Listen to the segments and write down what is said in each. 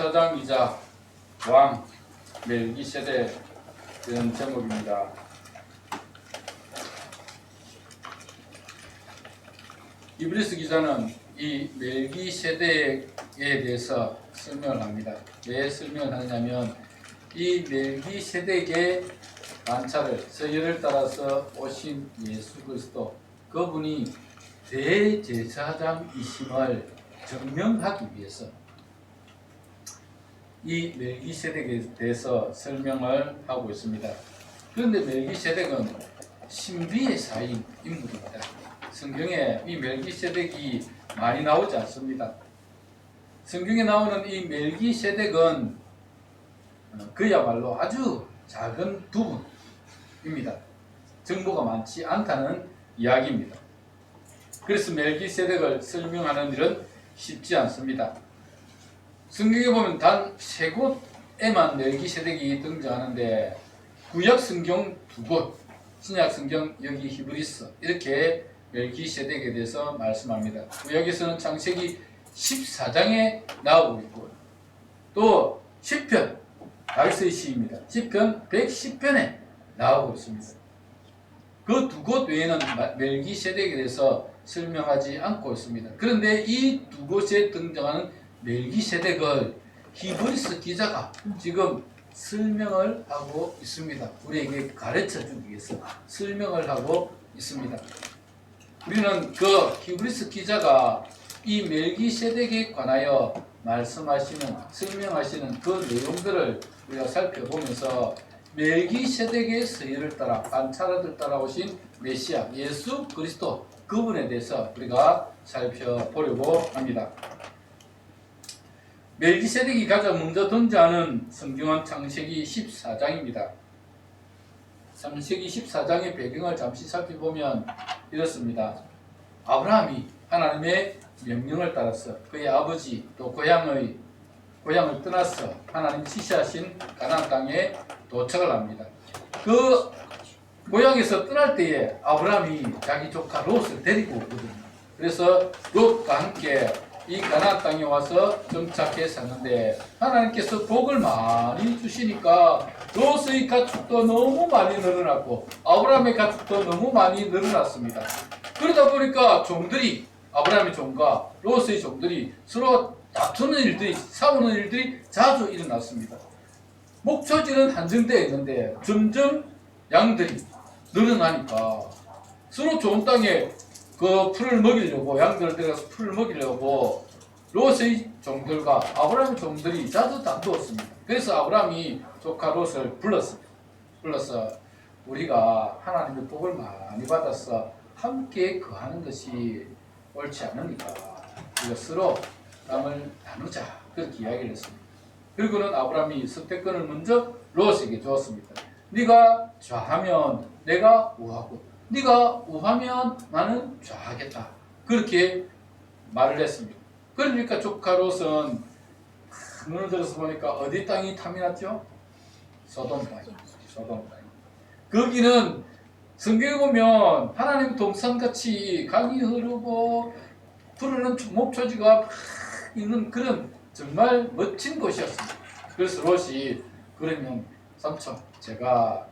제사장이자 왕 멜기세덱 이런 제목입니다. 이브리스 기자는 이 멜기세덱에 대해서 설명을 합니다. 왜 설명을 하냐면 이 멜기세덱의 관찰을 서열을 따라서 오신 예수 그리스도 그분이 대제사장이심을 증명하기 위해서 이 멜기세덱에 대해서 설명을 하고 있습니다. 그런데 멜기세덱은 신비의 사인 인물입니다. 성경에 이 멜기세덱이 많이 나오지 않습니다. 성경에 나오는 이 멜기세덱은 그야말로 아주 작은 부분입니다. 정보가 많지 않다는 이야기입니다. 그래서 멜기세덱을 설명하는 일은 쉽지 않습니다. 성경에 보면 단 3곳에만 멜기세덱이 등장하는데 구약 성경 2곳, 신약 성경 여기 히브리서 이렇게 멜기세덱에 대해서 말씀합니다. 구약에서는 창세기 14장에 나오고 있고 또 시편, 다윗의 시입니다. 시편 110편에 나오고 있습니다. 그 2곳 외에는 멜기세덱에 대해서 설명하지 않고 있습니다. 그런데 이 2곳에 등장하는 멜기세덱을 히브리서 기자가 지금 설명을 하고 있습니다. 우리에게 가르쳐 주기 위해서 설명을 하고 있습니다. 우리는 그 히브리서 기자가 이 멜기세덱에 관하여 말씀하시는, 설명하시는 그 내용들을 우리가 살펴보면서 멜기세덱의 서열을 따라 관찰을 따라오신 메시아 예수 그리스도 그분에 대해서 우리가 살펴보려고 합니다. 멜기세덱이 가장 먼저 등장하는 성경은 창세기 14장입니다. 창세기 14장의 배경을 잠시 살펴보면 이렇습니다. 아브라함이 하나님의 명령을 따라서 그의 아버지 또 고향을 떠나서 하나님 지시하신 가나안 땅에 도착을 합니다. 그 고향에서 떠날 때에 아브라함이 자기 조카 롯을 데리고 오거든요. 그래서 롯과 함께 이 가나안 땅에 와서 정착해 샀는데 하나님께서 복을 많이 주시니까 롯의 가축도 너무 많이 늘어났고 아브라함의 가축도 너무 많이 늘어났습니다. 그러다 보니까 종들이 아브라함의 종과 롯의 종들이 서로 다투는 일들이, 싸우는 일들이 자주 일어났습니다. 목초지는 한정되어 있는데 점점 양들이 늘어나니까 서로 좋은 땅에 그 풀을 먹이려고, 양들을 데려가서 풀을 먹이려고 롯의 종들과 아브라함의 종들이 자주 다투었습니다. 그래서 아브라함이 조카 롯을 불러서 우리가 하나님의 복을 많이 받아서 함께 거하는 것이 옳지 않으니까 우리가 서로 땅을 나누자, 그렇게 이야기를 했습니다. 그리고는 아브라함이 선택권을 먼저 롯에게 주었습니다. 네가 좌하면 내가 우하고 네가 우하면 나는 좌하겠다, 그렇게 말을 했습니다. 그러니까 조카 롯은 눈을 들어서 보니까 어디 땅이 탐이 났죠? 소돔 땅. 거기는 성경에 보면 하나님 동산같이 강이 흐르고 푸르는 목초지가 막 있는 그런 정말 멋진 곳이었습니다. 그래서 롯이 그러면 삼촌, 제가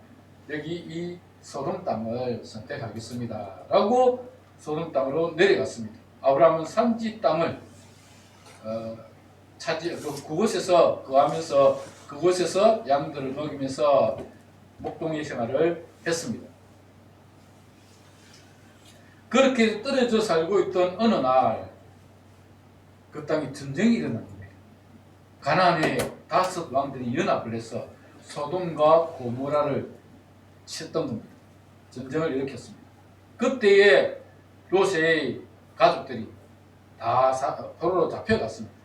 여기 이 소돔 땅을 선택하겠습니다 라고 소돔 땅으로 내려갔습니다. 아브라함은 산지 땅을 그곳에서 거하면서 그곳에서 양들을 먹이면서 목동의 생활을 했습니다. 그렇게 떨어져 살고 있던 어느 날 그 땅에 전쟁이 일어납니다. 가나안의 5 왕들이 연합을 해서 소돔과 고모라를 쳤던 겁니다. 전쟁을 일으켰습니다. 그때에 롯의 가족들이 다 포로로 잡혀갔습니다.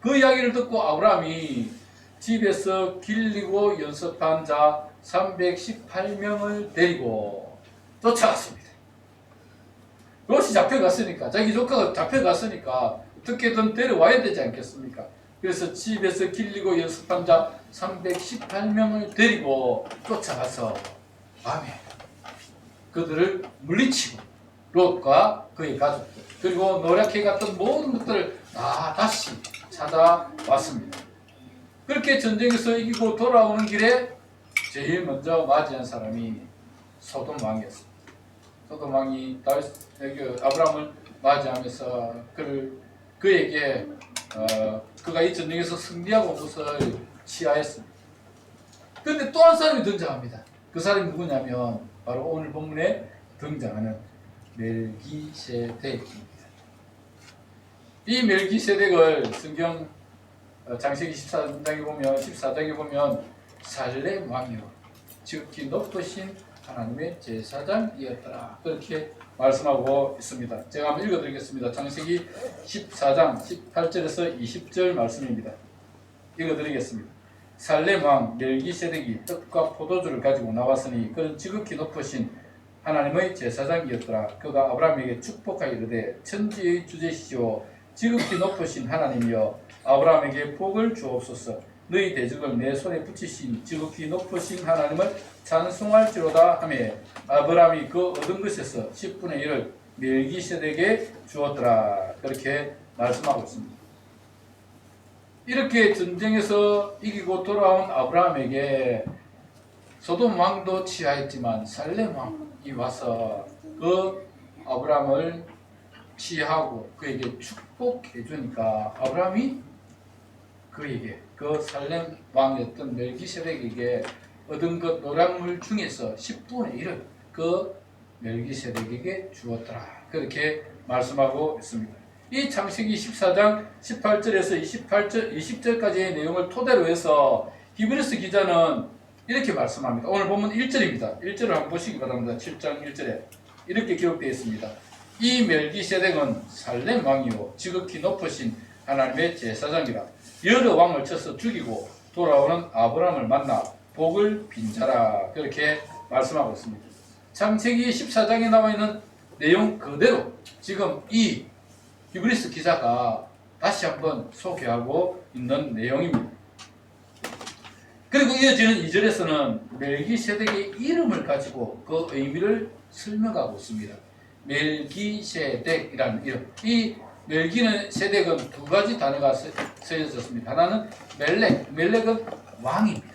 그 이야기를 듣고 아브라함이 집에서 길리고 연습한 자 318명을 데리고 쫓아갔습니다. 롯이 잡혀갔으니까, 자기 조카가 잡혀갔으니까 어떻게든 데려와야 되지 않겠습니까? 그래서 집에서 길리고 연습한 자 318명을 데리고 쫓아가서 밤에 그들을 물리치고 롯과 그의 가족들 그리고 노략해 갔던 모든 것들을 다 다시 찾아왔습니다. 그렇게 전쟁에서 이기고 돌아오는 길에 제일 먼저 맞이한 사람이 소돔 왕이었습니다. 소돔 왕이 아브라함을 맞이하면서 그에게 그가 이 전쟁에서 승리하고 온 것을 치하했습니다. 그런데 또 한 사람이 등장합니다. 그 사람이 누구냐면 바로 오늘 본문에 등장하는 멜기세덱입니다. 이 멜기세덱을 성경 창세기 14장에 보면 살렘 왕이요 지극히 높으신 하나님의 제사장이었더라 그렇게 말씀하고 있습니다. 제가 한번 읽어드리겠습니다. 창세기 14장 18절에서 20절 말씀입니다. 읽어드리겠습니다. 살렘 왕 멜기세덱이 떡과 포도주를 가지고 나왔으니 그는 지극히 높으신 하나님의 제사장이었더라. 그가 아브라함에게 축복하여 이르되 천지의 주제시오 지극히 높으신 하나님이여 아브라함에게 복을 주옵소서. 너희 대적을 내 손에 붙이신 지극히 높으신 하나님을 찬송할지로다 하며 아브라함이 그 얻은 것에서 10분의 1을 멜기세덱에게 주었더라. 그렇게 말씀하고 있습니다. 이렇게 전쟁에서 이기고 돌아온 아브라함에게 소돔 왕도 치하했지만 살렘 왕이 와서 그 아브라함을 치하고 그에게 축복해 주니까 아브라함이 그에게 그 살렘 왕이었던 멜기세덱에게 얻은 그 노량물 중에서 10분의 1을 그 멜기세덱에게 주었더라. 그렇게 말씀하고 있습니다. 이 창세기 14장 18절에서 20절까지의 내용을 토대로 해서 히브리서 기자는 이렇게 말씀합니다. 오늘 보면 1절입니다. 1절을 한번 보시기 바랍니다. 7장 1절에 이렇게 기록되어 있습니다. 이 멜기세덱은 살렘 왕이요 지극히 높으신 하나님의 제사장이라. 여러 왕을 쳐서 죽이고 돌아오는 아브라함을 만나 복을 빈 자라. 그렇게 말씀하고 있습니다. 창세기 14장에 나와 있는 내용 그대로 지금 이 히브리서 기자가 다시 한번 소개하고 있는 내용입니다. 그리고 이어지는 2절에서는 멜기세덱의 이름을 가지고 그 의미를 설명하고 있습니다. 멜기세덱이라는 이름. 이 멜기세덱은 두 가지 단어가 쓰여졌습니다. 하나는 멜렉은 왕입니다.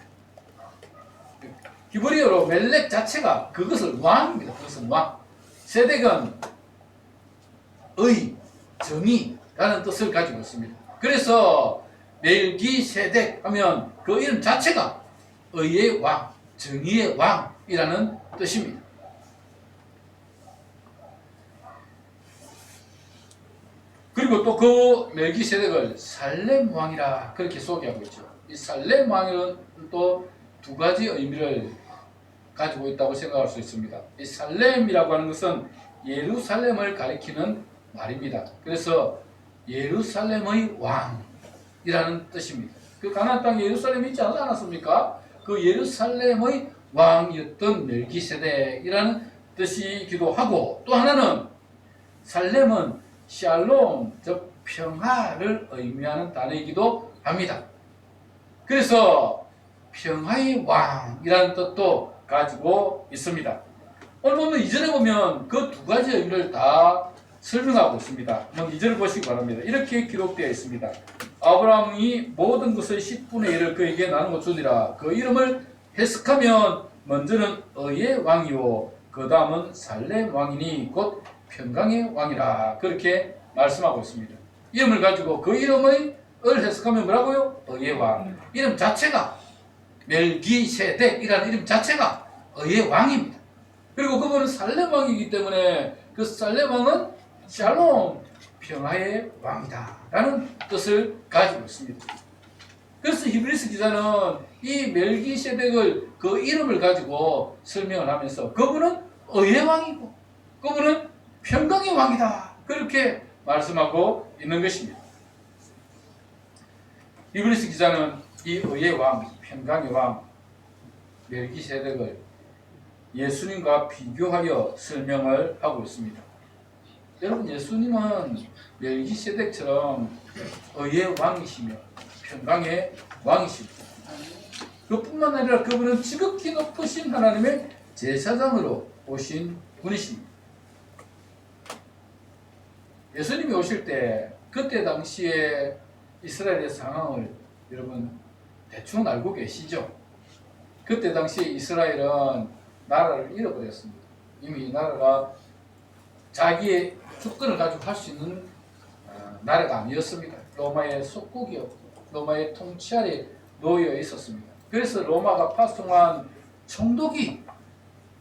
히브리어로 멜렉 자체가 그것을 왕입니다. 그것은 왕. 세덱은 의, 정의라는 뜻을 가지고 있습니다. 그래서 멜기세덱 하면 그 이름 자체가 의의 왕, 정의의 왕이라는 뜻입니다. 그리고 또 그 멜기세덱을 살렘 왕이라 그렇게 소개하고 있죠. 이 살렘 왕은 또 두 가지 의미를 가지고 있다고 생각할 수 있습니다. 이 살렘이라고 하는 것은 예루살렘을 가리키는 말입니다. 그래서 예루살렘의 왕이라는 뜻입니다. 그 가나안 땅에 예루살렘이 있지 않았습니까? 그 예루살렘의 왕이었던 멜기세덱이라는 뜻이기도 하고, 또 하나는 살렘은 샬롬, 즉 평화를 의미하는 단어이기도 합니다. 그래서 평화의 왕이라는 뜻도 가지고 있습니다. 오늘 보면 2절에 보면 그 두 가지 의미를 다 설명하고 있습니다. 한번 2절을 보시기 바랍니다. 이렇게 기록되어 있습니다. 아브라함이 모든 것의 10분의 1을 그에게 나누어 주니라. 그 이름을 해석하면 먼저는 의의 왕이요 그 다음은 살렘 왕이니 곧 평강의 왕이라. 그렇게 말씀하고 있습니다. 이름을 가지고 그 이름을 해석하면 뭐라고요? 의의 왕. 이름 자체가 멜기세덱이라는 이름 자체가 의의 왕입니다. 그리고 그분은 살렘 왕이기 때문에 그 살렘 왕은 샬롬, 평화의 왕이다 라는 뜻을 가지고 있습니다. 그래서 히브리서 기자는 이 멜기세덱을 그 이름을 가지고 설명을 하면서 그분은 의의 왕이고 그분은 평강의 왕이다 그렇게 말씀하고 있는 것입니다. 히브리서 기자는 이 의의 왕, 평강의 왕 멜기세덱을 예수님과 비교하여 설명을 하고 있습니다. 여러분, 예수님은 멜기세덱처럼 의의 왕이시며 평강의 왕이십니다. 그뿐만 아니라 그분은 지극히 높으신 하나님의 제사장으로 오신 분이십니다. 예수님이 오실 때 그때 당시에 이스라엘의 상황을 여러분 대충 알고 계시죠? 그때 당시에 이스라엘은 나라를 잃어버렸습니다. 이미 나라가 자기의 주권을 가지고 할 수 있는 나라가 아니었습니다. 로마의 속국이었고 로마의 통치 아래 놓여 있었습니다. 그래서 로마가 파송한 총독이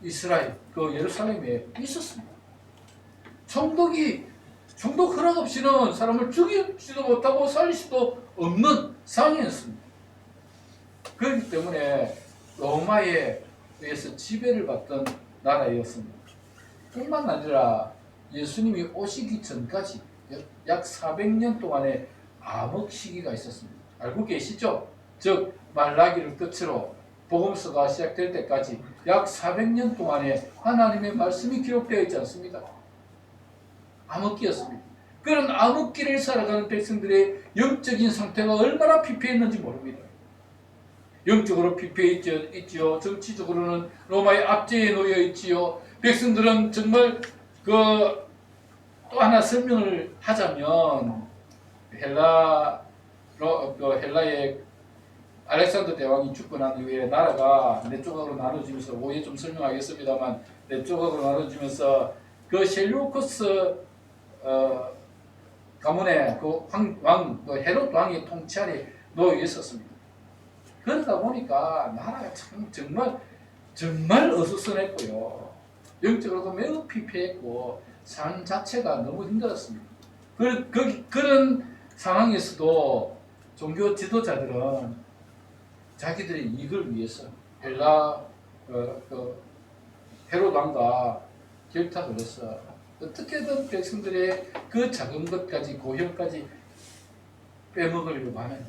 이스라엘 그 예루살렘에 있었습니다. 총독 허락 없이는 사람을 죽이지도 못하고 살릴 수도 없는 상황이었습니다. 그렇기 때문에 로마에 의해서 지배를 받던 나라였습니다. 뿐만 아니라 예수님이 오시기 전까지 약 400년 동안의 암흑 시기가 있었습니다. 알고 계시죠? 즉 말라기를 끝으로 복음서가 시작될 때까지 약 400년 동안의 하나님의 말씀이 기록되어 있지 않습니다. 암흑기였습니다. 그런 암흑기를 살아가는 백성들의 영적인 상태가 얼마나 피폐했는지 모릅니다. 영적으로 피폐해 있지요. 정치적으로는 로마의 압제에 놓여 있지요. 백성들은 정말 또 하나 설명을 하자면 헬라의 알렉산더 대왕이 죽고 난 이후에 나라가 네 조각으로 나눠지면서 오해 좀 설명하겠습니다만 네 조각으로 나눠지면서 그 셀루코스 가문의 헤롯 왕의 통치 아래 놓여 있었습니다. 그러다 보니까 나라가 정말 어수선했고요. 영적으로도 매우 피폐했고 삶 자체가 너무 힘들었습니다. 그런 상황에서도 종교 지도자들은 자기들의 이익을 위해서 헤롯 왕과 결탁을 해서 어떻게든 백성들의 그 작은 것까지 고혈까지 빼먹으려고 하는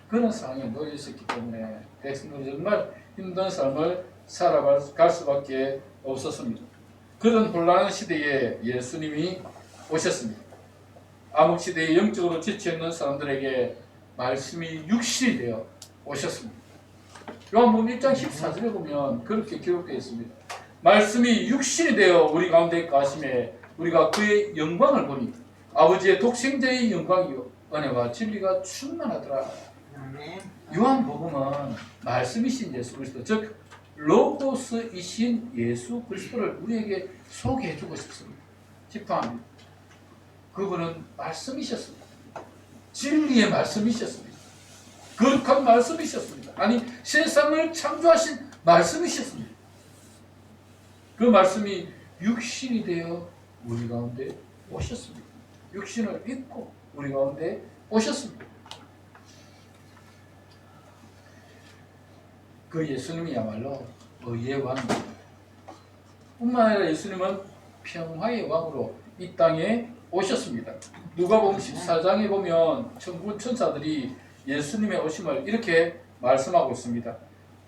그런 상황에 놓여 있었기 때문에 백성들이 정말 힘든 삶을 살아갈 수밖에 없었습니다. 그런 혼란한 시대에 예수님이 오셨습니다. 암흑시대에 영적으로 지쳐있는 사람들에게 말씀이 육신이 되어 오셨습니다. 요한복음 1장 14절에 보면 그렇게 기록되어 있습니다. 말씀이 육신이 되어 우리 가운데 가심에 우리가 그의 영광을 보니 아버지의 독생자의 영광이요 은혜와 진리가 충만하더라. 요한복음은 말씀이신 예수 그리스도 즉 로고스이신 예수 그리스도를 우리에게 소개해주고 싶습니다. 집합합니다. 그분은 말씀이셨습니다. 진리의 말씀이셨습니다. 거룩한 말씀이셨습니다. 아니 세상을 창조하신 말씀이셨습니다. 그 말씀이 육신이 되어 우리 가운데 오셨습니다. 육신을 입고 우리 가운데 오셨습니다. 그 예수님이야말로 의의 왕입니다. 뿐만 아니라 예수님은 평화의 왕으로 이 땅에 오셨습니다. 누가복음 14장에 보면 천군 천사들이 예수님의 오심을 이렇게 말씀하고 있습니다.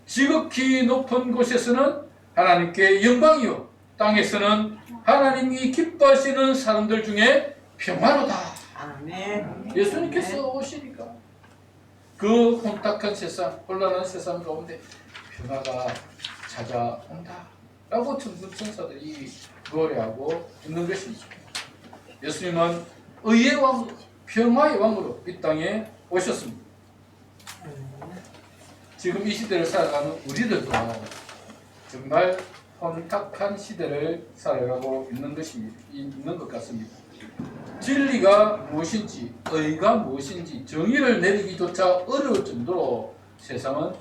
지극히 높은 곳에서는 하나님께 영광이요 땅에서는 하나님이 기뻐하시는 사람들 중에 평화로다. 아멘. 예수님께서 오시니까 그 혼탁한 세상, 혼란한 세상 가운데 평화가 찾아온다 라고 천군 천사들이 노래하고 있는 것입니다. 예수님은 의의 왕, 평화의 왕으로 이 땅에 오셨습니다. 지금 이 시대를 살아가는 우리들도 정말 혼탁한 시대를 살아가고 있는 것 같습니다. 진리가 무엇인지, 의가 무엇인지 정의를 내리기조차 어려울 정도로 세상은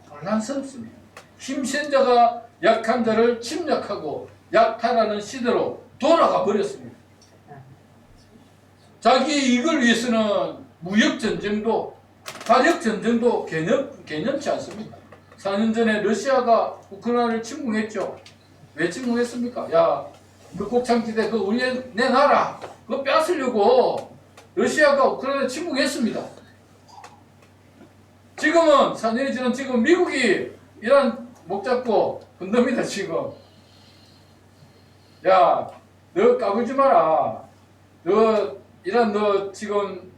혼란스럽습니다. 힘센 자가 약한 자를 침략하고 약탈하는 시대로 돌아가 버렸습니다. 자기의 이익을 위해서는 무역전쟁도 화력전쟁도 개념치 않습니다. 4년 전에 러시아가 우크라이나를 침공했죠. 왜 침공했습니까? 야, 그 곡창지대 내 나라 그거 뺏으려고 러시아가 우크라이나 침공했습니다. 지금은 4년이 지난 지금 미국이 이란 목 잡고 건너입니다. 지금 야, 너 까불지 마라. 이란 너 지금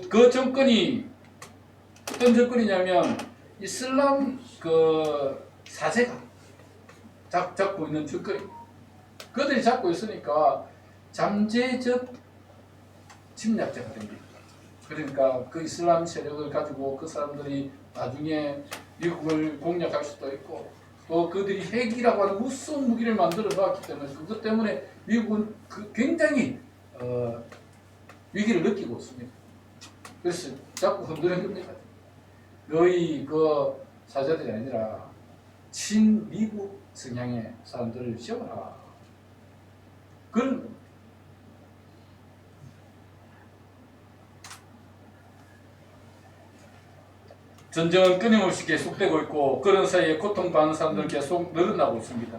그 정권이 어떤 정권이냐면 이슬람 사제가 잡고 있는 정권입니다. 그들이 잡고 있으니까 잠재적 침략자가 됩니다. 그러니까 그 이슬람 세력을 가지고 그 사람들이 나중에 미국을 공략할 수도 있고 또 그들이 핵이라고 하는 무서운 무기를 만들어 놨기 때문에 그것 때문에 미국은 굉장히 위기를 느끼고 있습니다. 그래서 자꾸 흔드는 겁니다. 너희 그 사자들이 아니라 친미국 성향의 사람들을 세워라. 그런 겁니다. 전쟁은 끊임없이 계속되고 있고 그런 사이에 고통받는 사람들은 계속 늘어나고 있습니다.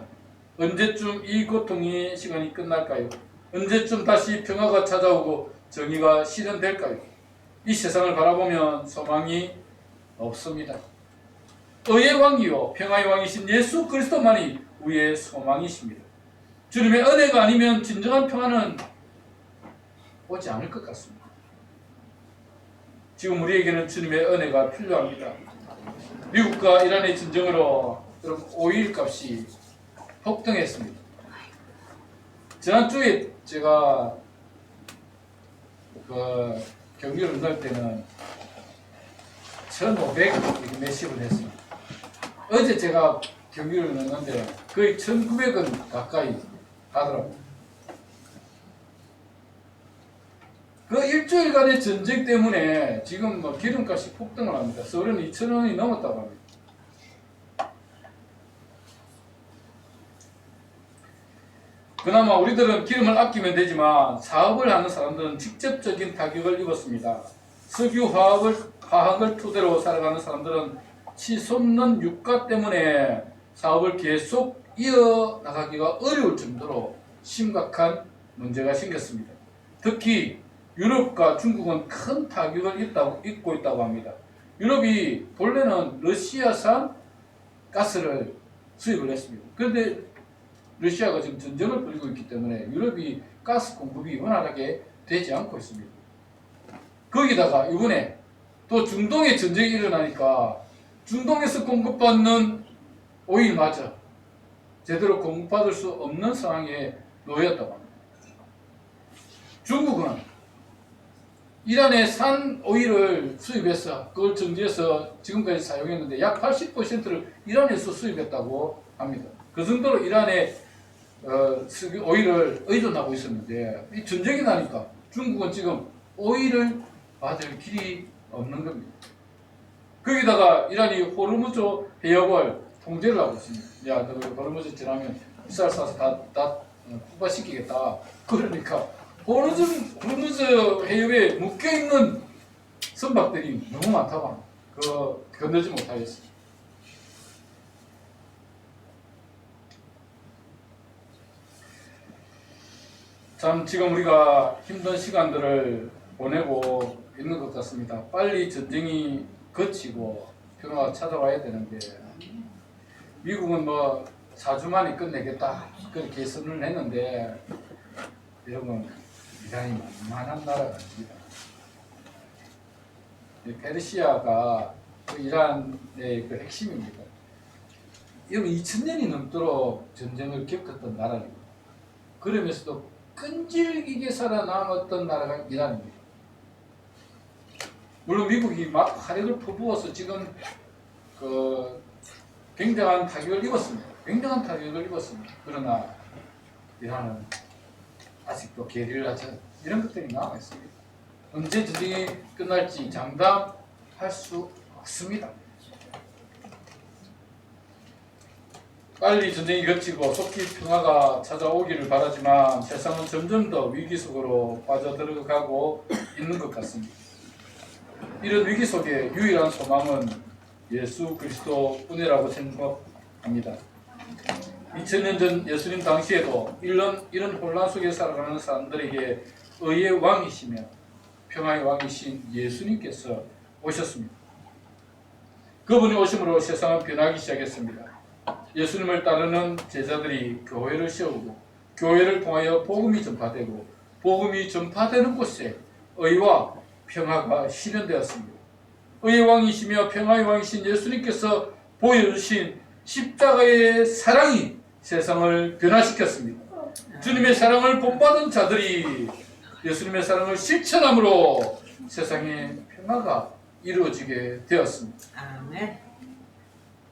언제쯤 이 고통의 시간이 끝날까요? 언제쯤 다시 평화가 찾아오고 정의가 실현될까요? 이 세상을 바라보면 소망이 없습니다. 의의 왕이요 평화의 왕이신 예수 그리스도만이 우리의 소망이십니다. 주님의 은혜가 아니면 진정한 평화는 오지 않을 것 같습니다. 지금 우리에게는 주님의 은혜가 필요합니다. 미국과 이란의 전쟁으로 여러분 오일 값이 폭등했습니다. 지난주에 제가 그 경유를 넣을 때는 1,500 몇십을 했습니다. 어제 제가 경유를 넣었는데 거의 1,900원 가까이 가더라고요. 그 일주일간의 전쟁 때문에 지금 뭐 기름값이 폭등을 합니다. 서울은 2,000원이 넘었다고 합니다. 그나마 우리들은 기름을 아끼면 되지만 사업을 하는 사람들은 직접적인 타격을 입었습니다. 석유 화학을 토대로 살아가는 사람들은 치솟는 유가 때문에 사업을 계속 이어나가기가 어려울 정도로 심각한 문제가 생겼습니다. 특히 유럽과 중국은 큰 타격을 입고 있다고 합니다. 유럽이 본래는 러시아산 가스를 수입을 했습니다. 그런데 러시아가 지금 전쟁을 벌이고 있기 때문에 유럽이 가스 공급이 원활하게 되지 않고 있습니다. 거기다가 이번에 또 중동에 전쟁이 일어나니까 중동에서 공급받는 오일마저 제대로 공급받을 수 없는 상황에 놓였다고 합니다. 중국은 이란의 산 오일을 수입해서 그걸 정지해서 지금까지 사용했는데 약 80%를 이란에서 수입했다고 합니다. 그 정도로 이란의 오일을 의존하고 있었는데 이 전쟁이 나니까 중국은 지금 오일을 받을 길이 없는 겁니다. 거기다가 이란이 호르무즈 해역을 통제를 하고 있습니다. 야, 너 호르무즈 지나면 미사일 쏴서 다 폭파시키겠다. 그러니까 호르무즈 해협에 묶여있는 선박들이 너무 많다고 그 건너지 못하겠어요. 참 지금 우리가 힘든 시간들을 보내고 있는 것 같습니다. 빨리 전쟁이 그치고 평화가 찾아와야 되는데 미국은 뭐 4주 만에 끝내겠다 그렇게 선언을 했는데 여러분 이란이 만만한 나라가 아닙니다. 페르시아가 그 이란의 그 핵심입니다. 여러분 2000년이 넘도록 전쟁을 겪었던 나라입니다. 그러면서도 끈질기게 살아남았던 나라가 이란입니다. 물론 미국이 막 화력을 퍼부어서 지금 그 굉장한 타격을 입었습니다. 굉장한 타격을 입었습니다. 그러나 이란은 아직도 게릴라전 이런 것들이 남아 있습니다. 언제 전쟁이 끝날지 장담할 수 없습니다. 빨리 전쟁이 그치고 속히 평화가 찾아오기를 바라지만 세상은 점점 더 위기 속으로 빠져들어가고 있는 것 같습니다. 이런 위기 속에 유일한 소망은 예수 그리스도뿐이라고 생각합니다. 2000년 전 예수님 당시에도 이런 혼란 속에 살아가는 사람들에게 의의 왕이시며 평화의 왕이신 예수님께서 오셨습니다. 그분이 오심으로 세상은 변하기 시작했습니다. 예수님을 따르는 제자들이 교회를 세우고 교회를 통하여 복음이 전파되고 복음이 전파되는 곳에 의와 평화가 실현되었습니다. 의의 왕이시며 평화의 왕이신 예수님께서 보여주신 십자가의 사랑이 세상을 변화시켰습니다. 주님의 사랑을 본받은 자들이 예수님의 사랑을 실천함으로 세상에 평화가 이루어지게 되었습니다. 아멘.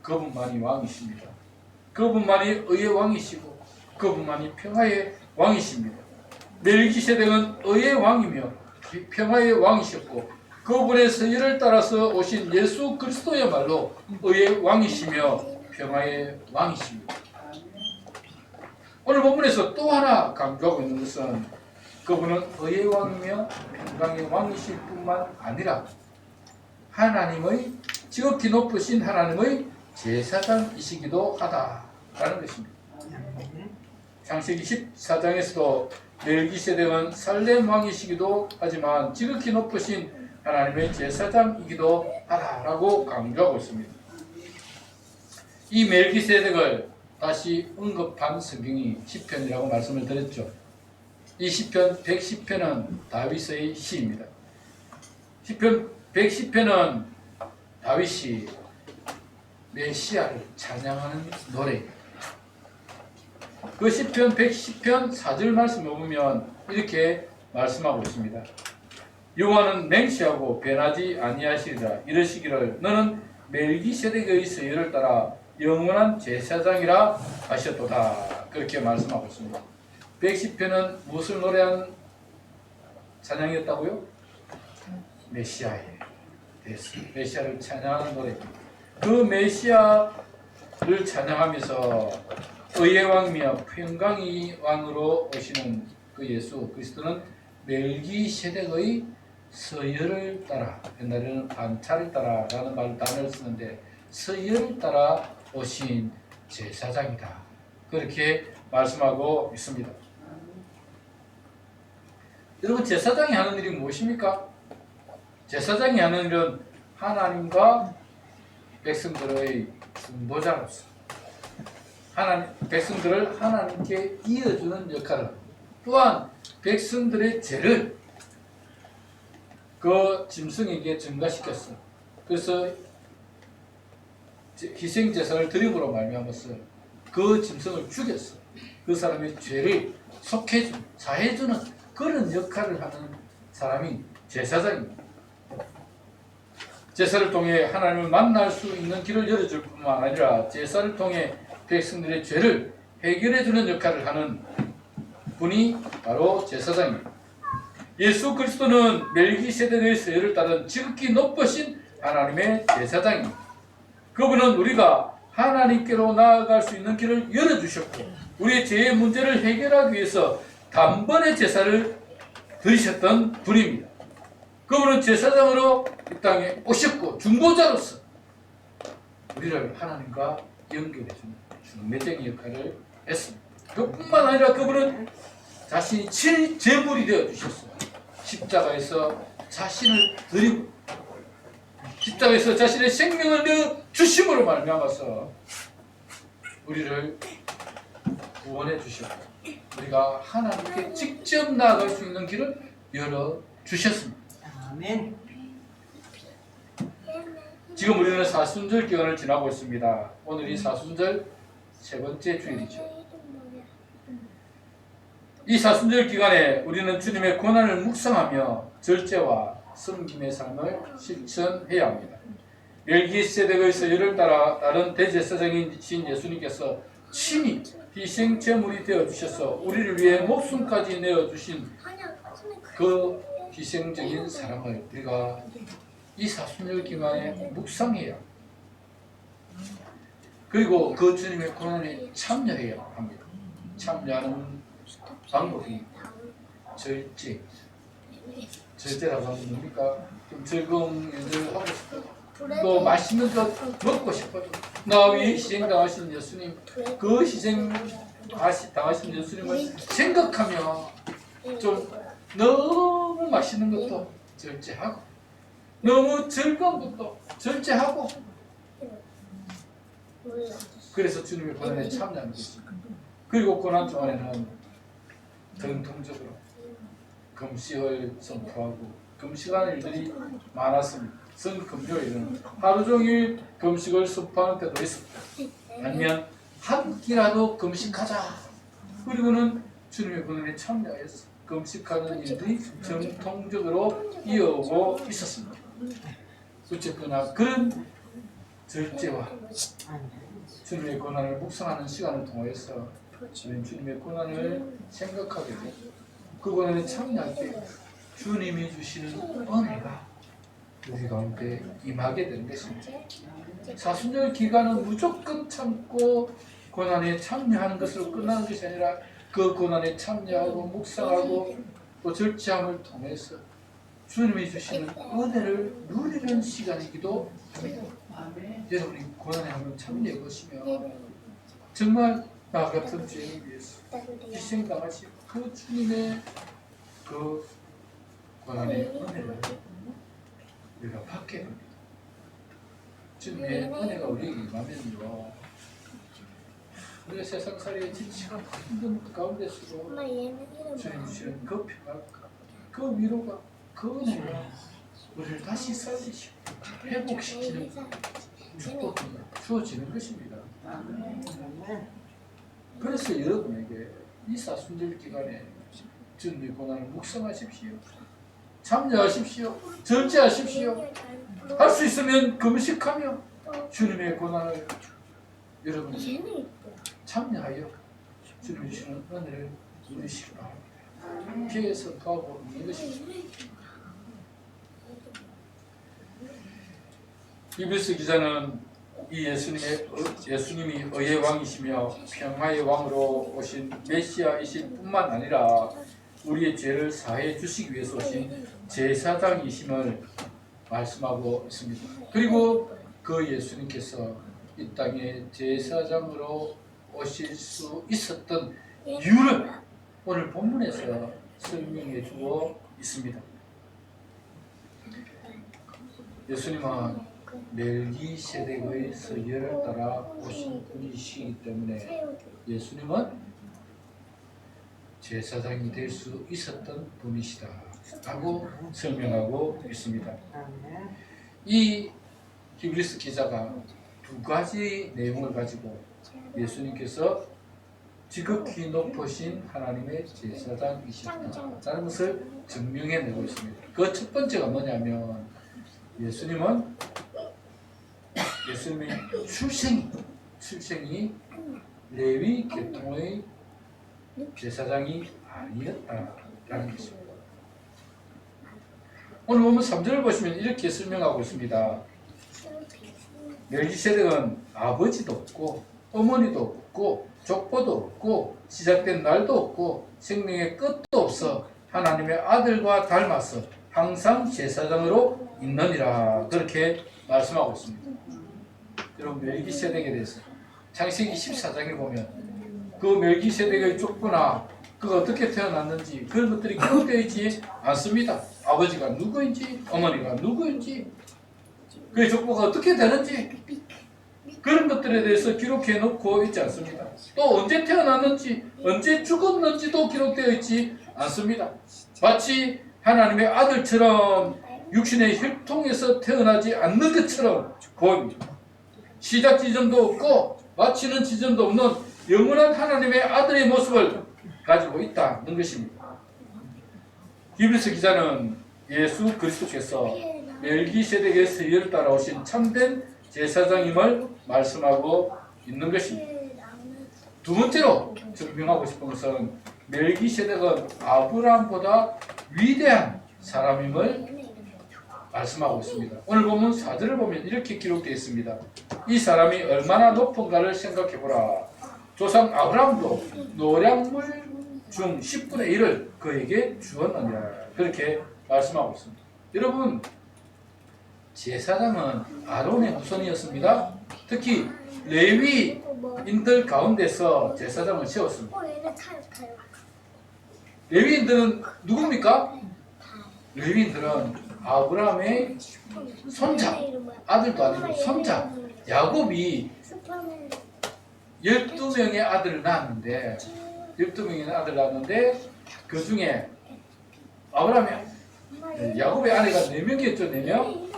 그분만이 왕이십니다. 그분만이 의의 왕이시고 그분만이 평화의 왕이십니다. 멜기세덱은 의의 왕이며 평화의 왕이셨고 그분의 서열을 따라서 오신 예수 그리스도야말로 의의 왕이시며 평화의 왕이십니다. 오늘 본문에서 또 하나 강조하고 있는 것은 그분은 의의 왕이며 평강의 왕이실 뿐만 아니라 하나님의 지극히 높으신 하나님의 제사장이시기도 하다라는 것입니다. 창세기 14장에서도 멜기세덱은 살렘 왕이시기도 하지만 지극히 높으신 하나님의 제사장이기도 하다라고 강조하고 있습니다. 이 멜기세덱을 다시 언급한 성경이 시편이라고 말씀을 드렸죠. 이 시편 110편은 다윗의 시입니다. 시편 110편은 다윗이 메시아를 찬양하는 노래입니다. 그 시편 110편 4절 말씀을 보면 이렇게 말씀하고 있습니다. 여호와는 맹세하고 변하지 아니하시리라. 이르시기를 너는 멜기세덱의 서열을 따라 영원한 제사장이라 하셨도다. 그렇게 말씀하고 있습니다. 110편은 무엇을 노래한 찬양이었다고요? 메시아에 대해서 메시아를 찬양하는 노래입니다. 그 메시아를 찬양하면서 의의 왕이며 평강의 왕으로 오시는 그 예수 그리스도는 멜기세덱의 서열을 따라, 옛날에는 반차를 따라라는 단어를 쓰는데 서열을 따라 오신 제사장이다. 그렇게 말씀하고 있습니다. 여러분, 제사장이 하는 일이 무엇입니까? 제사장이 하는 일은 하나님과 백성들의 중보자로서 백성들을 하나님께 이어주는 역할을, 또한 백성들의 죄를 그 짐승에게 전가시켰어. 그래서 희생제사를 드림으로 말미암아서 그 짐승을 죽였어. 그 사람의 죄를 속해주는, 사해주는 그런 역할을 하는 사람이 제사장입니다. 제사를 통해 하나님을 만날 수 있는 길을 열어줄 뿐만 아니라 제사를 통해 백성들의 죄를 해결해주는 역할을 하는 분이 바로 제사장입니다. 예수 그리스도는 멜기세덱의 서열을 따른 지극히 높으신 하나님의 제사장입니다. 그분은 우리가 하나님께로 나아갈 수 있는 길을 열어주셨고 우리의 죄의 문제를 해결하기 위해서 단번에 제사를 드리셨던 분입니다. 그분은 제사장으로 이 땅에 오셨고 중보자로서 우리를 하나님과 연결해주는 중매쟁이 역할을 했습니다. 그뿐만 아니라 그분은 자신이 제물이 되어주셨어요. 십자가에서 자신을 드리고 십자가에서 자신의 생명을 내어 주심으로 말미암아서 우리를 구원해 주셨고 우리가 하나님께 직접 나아갈 수 있는 길을 열어 주셨습니다. 아멘. 지금 우리는 사순절 기간을 지나고 있습니다. 오늘이 사순절 세 번째 주일이죠. 이 사순절 기간에 우리는 주님의 고난을 묵상하며 절제와 섬김의 삶을 실천해야 합니다. 멜기세덱의 서열을 따른 대제사장이신 예수님께서 친히 희생 제물이 되어 주셔서 우리를 위해 목숨까지 내어 주신 그 희생적인 사랑을 우리가 이 사순절 기간에 묵상해야 합니다. 그리고 그 주님의 고난에 참여해야 합니다. 참여하는 방법이 절제라고 하면 뭡니까? 좀 즐거운 일을 하고 싶어요. 또 맛있는 것 먹고 싶어요. 나 위해 희생당하신 예수님, 그 희생 당하신 예수님을 생각하며 좀 너무 맛있는 것도 절제하고 너무 즐거운 것도 절제하고 그래서 주님의 고난에 참여하는 것입니다. 그리고 고난 동안에는 전통적으로 금식을 선포하고 금식하는 일들이 많았습니다. 성금요일은 하루 종일 금식을 선포하는 때도 있습니다. 아니면 한 끼라도 금식하자. 그리고는 주님의 고난에 참여해서 금식하는 일들이 전통적으로 이어오고 있었습니다. 어쨌거나 그런 절제와 주님의 고난을 묵상하는 시간을 통해서 우리는 주님의 고난을 생각하게 되고 그 고난에 참여할 때 주님이 주시는 은혜가 우리 가운데 임하게 되는 것입니다. 사순절 기간은 무조건 참고 고난에 참여하는 것으로 끝나는 것이 아니라 그 고난에 참여하고 묵상하고 또 절제함을 통해서 주님이 주시는 은혜를 누리는 시간이기도 합니다. 여러분이 고난에 한번 참여해 보시면 정말 나 같은 죄인을 위해서 희생당하신 그 주님의 그 고난의 은혜를 우리가 받게 됩니다. 주님의 은혜가 우리에게 임하면요, 우리가 세상살이에 지치고 힘든 가운데서도 주님 주시는 그 평화가, 그 위로가, 그 은혜가 우리를 다시 살리시고 회복시키는 축복이 주어지는 것입니다. 그래서 여러분에게 이 사순절 기간에 주님의 고난을 묵상하십시오. 참여하십시오. 절제하십시오. 할 수 있으면 금식하며 주님의 고난을 여러분이 참여하여 주님이 주시는 은혜를 누리시기 바랍니다. 피해서 도하고 있는 것입니다. 이블리스 기자는 이 예수님이 의의 왕이시며 평화의 왕으로 오신 메시아이실 뿐만 아니라 우리의 죄를 사해 주시기 위해서 오신 제사장이심을 말씀하고 있습니다. 그리고 그 예수님께서 이 땅에 제사장으로 오실 수 있었던 이유를 오늘 본문에서 설명해 주어 있습니다. 예수님은 멜기세덱의 서열을 따라 오신 분이시기 때문에 예수님은 제사장이 될 수 있었던 분이시다 라고 설명하고 있습니다. 이 히브리서 기자가 두 가지 내용을 가지고 예수님께서 지극히 높으신 하나님의 제사장이시다라는 것을 증명해내고 있습니다. 그 첫 번째가 뭐냐면 예수님의 출생이 레위 계통의 제사장이 아니었다라는 것입니다. 오늘 보면 3절을 보시면 이렇게 설명하고 있습니다. 멜기세덱은 아버지도 없고 어머니도 없고 족보도 없고 시작된 날도 없고 생명의 끝도 없어 하나님의 아들과 닮아서 항상 제사장으로 있느니라 그렇게 말씀하고 있습니다. 여러분 멜기세덱에 대해서 창세기 14장에 보면 그 멜기세덱의 족보나 그가 어떻게 태어났는지 그런 것들이 기록되어 있지 않습니다. 아버지가 누구인지 어머니가 누구인지 그의 족보가 어떻게 되는지 그런 것들에 대해서 기록해 놓고 있지 않습니다. 또 언제 태어났는지 언제 죽었는지도 기록되어 있지 않습니다. 마치 하나님의 아들처럼 육신의 혈통에서 태어나지 않는 것처럼 보입니다. 시작 지점도 없고 마치는 지점도 없는 영원한 하나님의 아들의 모습을 가지고 있다는 것입니다. 히브리서 기자는 예수 그리스도께서 멜기세덱의 서열을 따라오신 참된 제사장임을 말씀하고 있는 것입니다. 두 번째로 증명하고 싶은 것은 멜기세덱은 아브라함보다 위대한 사람임을 말씀하고 있습니다. 오늘 보면 4절을 보면 이렇게 기록되어 있습니다. 이 사람이 얼마나 높은가를 생각해보라. 조상 아브라함도 노량물 중 10분의 1을 그에게 주었느니라. 그렇게 말씀하고 있습니다. 여러분 제사장은 아론의 후손이었습니다. 특히 레위인들 가운데서 제사장을 세웠습니다. 레위인들은 누굽니까? 레위인들은 아브라함의 손자, 아들도 아니고 손자 야곱이 12명의 아들을 낳았는데 그 중에 야곱의 아내가 4명이었죠. 4명?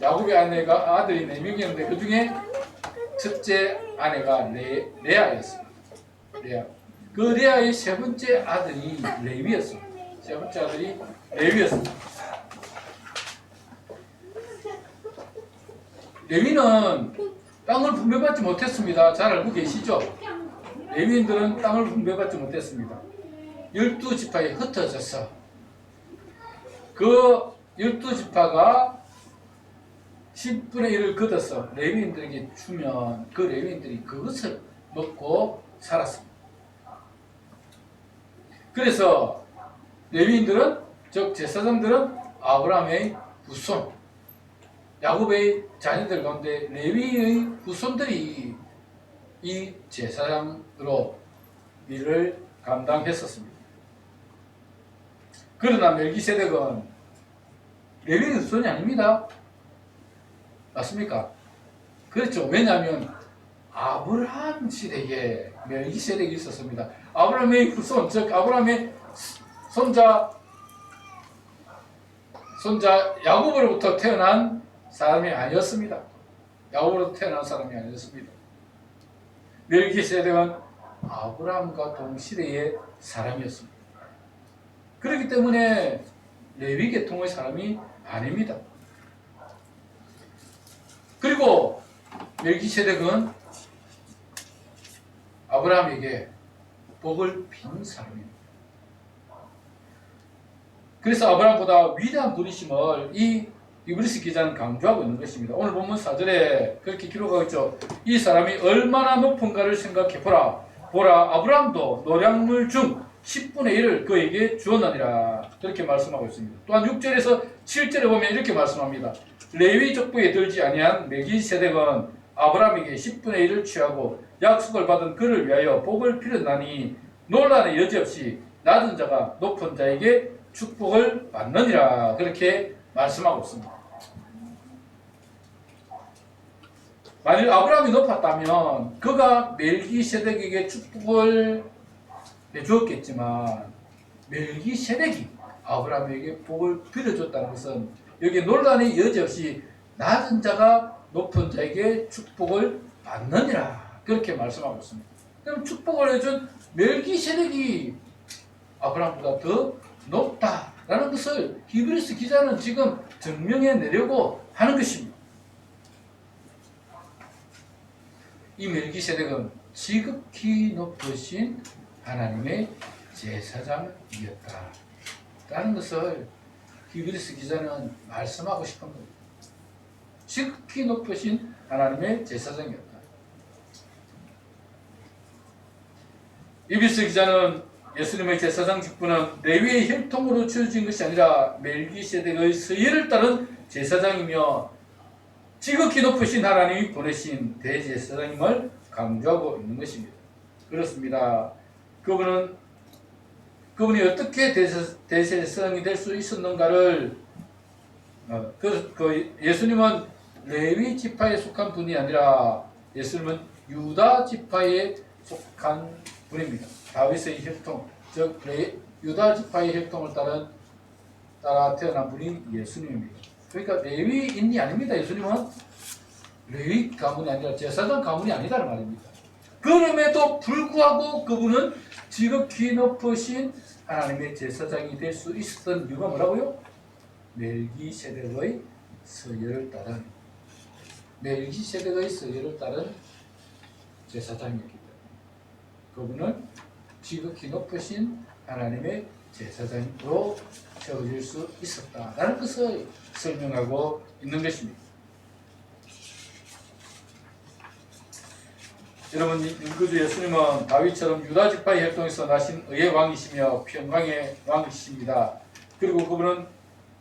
야곱의 아들이 4명이었는데 그 중에 첫째 아내가 레아였습니다. 레아. 그 레아의 세 번째 아들이 레위였습니다. 세 번째 아들이 레위였습니다. 레위는 땅을 분배받지 못했습니다. 잘 알고 계시죠? 레위인들은 땅을 분배받지 못했습니다. 12지파에 흩어져서 그 12지파가 10분의 1을 걷어서 레위인들에게 주면 그 레위인들이 그것을 먹고 살았습니다. 그래서 레위인들은, 즉 제사장들은 아브라함의 후손, 야곱의 자녀들 가운데 레위의 후손들이 이 제사장으로 일을 감당했었습니다. 그러나 멜기세덱은 레위의 후손이 아닙니다. 맞습니까? 그렇죠. 왜냐하면 아브라함 시대에 멜기세덱이 있었습니다. 아브라함의 후손, 즉 아브라함의 손자 야곱으로부터 태어난 사람이 아니었습니다. 야곱으로부터 태어난 사람이 아니었습니다. 멜기세덱은 아브라함과 동시대의 사람이었습니다. 그렇기 때문에 레위 계통의 사람이 아닙니다. 그리고 멜기세덱은 아브라함에게 복을 빈 사람입니다. 그래서 아브라함보다 위대한 분이심을 이 이브리스 기자는 강조하고 있는 것입니다. 오늘 본문 4절에 그렇게 기록하고 있죠. 이 사람이 얼마나 높은가를 생각해보라. 보라, 아브라함도 노량물 중 10분의 1을 그에게 주었느니라. 그렇게 말씀하고 있습니다. 또한 6절에서 7절에 보면 이렇게 말씀합니다. 레위 족보에 들지 아니한 멜기세덱은 아브라함에게 10분의 1을 취하고 약속을 받은 그를 위하여 복을 빌었나니 논란의 여지없이 낮은 자가 높은 자에게 축복을 받느니라. 그렇게 말씀하고 있습니다. 만일 아브라함이 높았다면 그가 멜기세덱에게 축복을 해주었겠지만 멜기세덱이 아브라함에게 복을 빌어줬다는 것은 여기 논란의 여지없이 낮은 자가 높은 자에게 축복을 받느니라. 그렇게 말씀하고 있습니다. 그럼 축복을 해준 멜기세덱이 아브라함보다 더 높다라는 것을 히브리스 기자는 지금 증명해 내려고 하는 것입니다. 이 멜기세덱은 지극히 높으신 하나님의 제사장이었다 라는 것을 히브리스 기자는 말씀하고 싶은 겁니다. 지극히 높으신 하나님의 제사장이었다. 히브리스 기자는 예수님의 제사장 직분은 레위의 혈통으로 주어진 것이 아니라 멜기세덱의 서열을 따른 제사장이며 지극히 높으신 하나님이 보내신 대제사장임을 강조하고 있는 것입니다. 그렇습니다. 그분이 어떻게 대제사장이 될 수 있었는가를 예수님은 레위 지파에 속한 분이 아니라 예수님은 유다 지파에 속한 분입니다. 다윗의 혈통, 즉 유다 지파의 혈통을 따라 태어난 분이 예수님입니다. 그러니까 레위인이 아닙니다. 예수님은 레위 가문이 아니라 제사장 가문이 아니다는 말입니다. 그럼에도 불구하고 그분은 지극히 높으신 하나님의 제사장이 될 수 있었던 이유가 뭐라고요? 멜기세덱의 서열을 따른 제사장이었기 때문에 그분은 지극히 높으신 하나님의 제사장으로 세워질 수 있었다라는 것을 설명하고 있는 것입니다. 여러분, 인구주 예수님은 다윗처럼 유다 지파의 혈통에서 나신 의의 왕이시며 평강의 왕이십니다. 그리고 그분은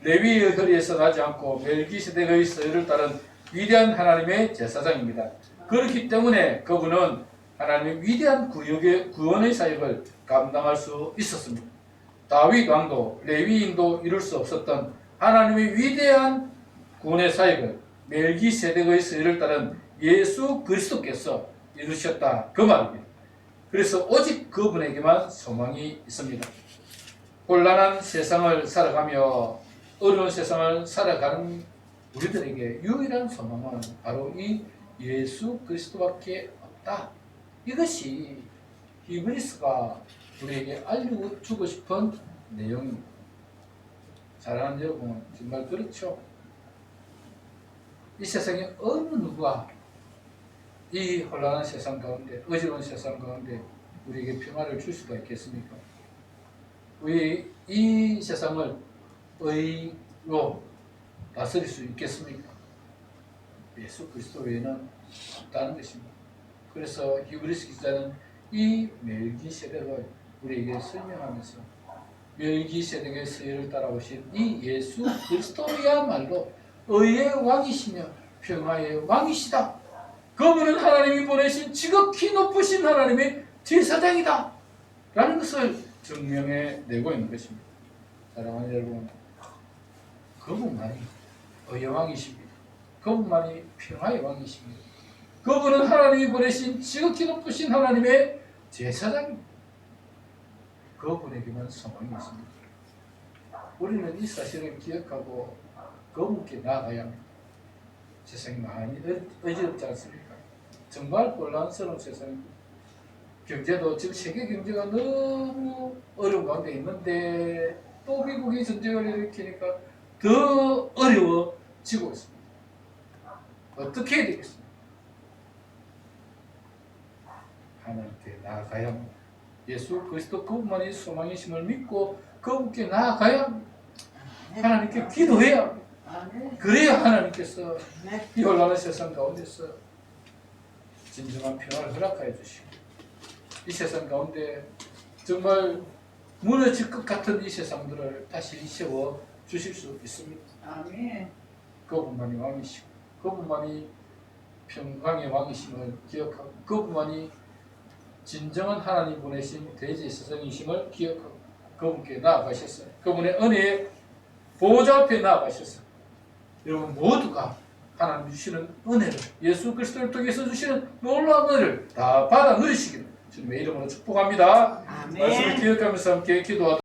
레위의 허리에서 나지 않고 멜기세덱의 서열을 따른 위대한 하나님의 제사장입니다. 그렇기 때문에 그분은 하나님의 위대한 구원의 사역을 감당할 수 있었습니다. 다윗 왕도 레위인도 이룰 수 없었던 하나님의 위대한 구원의 사역을 멜기세덱의 서열을 따른 예수 그리스도께서 이루셨다 그 말입니다. 그래서 오직 그분에게만 소망이 있습니다. 곤란한 세상을 살아가며 어려운 세상을 살아가는 우리들에게 유일한 소망은 바로 이 예수 그리스도밖에 없다. 이것이 이블리스가 우리에게 알려주고 싶은 내용입니다. 사랑하는 여러분, 정말 그렇죠? 이 세상에 어느 누가 이 혼란한 세상 가운데, 어지러운 세상 가운데 우리에게 평화를 줄 수가 있겠습니까? 우리 이 세상을 의로 다스릴 수 있겠습니까? 예수 그리스도 외에는 없다는 것입니다. 그래서 히브리서 기자는 이 멜기세덱을 우리에게 설명하면서 멜기세덱의 서열을 따라오신 이 예수 그리스도야말로 의의 왕이시며 평화의 왕이시다. 그분은 하나님이 보내신 지극히 높으신 하나님의 제사장이다. 라는 것을 증명해 내고 있는 것입니다. 사랑하는 여러분, 그분만이 의의 왕이십니다. 그분만이 평화의 왕이십니다. 그분은 하나님이 보내신 지극히 높으신 하나님의 제사장입니다. 그분에게만 소망이 있습니다. 우리는 이 사실을 기억하고 그분께 나아가야 합니다. 세상이 많이 어지럽지 않습니까? 정말 혼란스러운 세상입니다. 경제도 지금 세계 경제가 너무 어려운 가운데 있는데 또 미국이 전쟁을 일으키니까 더 어려워지고 있습니다. 어떻게 해야 되겠습니까? 하나님께 나아가야 합니다. 예수 그리스도 그분만이 소망이심을 믿고 그분께 나아가야 합니다. 하나님께 기도해야 합니다. 그래야 하나님께서 이 혼란한 세상 가운데서 진정한 평화를 허락하여 주시고 이 세상 가운데 정말 무너질 것 같은 이 세상들을 다시 세워 주실 수 있습니다. 아멘. 그분만이 왕이시고 그분만이 평강의 왕이심을 기억하고 그분만이 진정한 하나님 보내신 대제사장이심을 기억하고 그분께 나아가셨어요. 그분의 은혜의 보좌 앞에 나아가셨어요. 여러분 모두가 하나님 주시는 은혜를 예수 그리스도를 통해서 주시는 놀라운 은혜를 다 받아 누리시기를 주님의 이름으로 축복합니다. 아멘. 말씀을 기억하면서 함께 기도하도록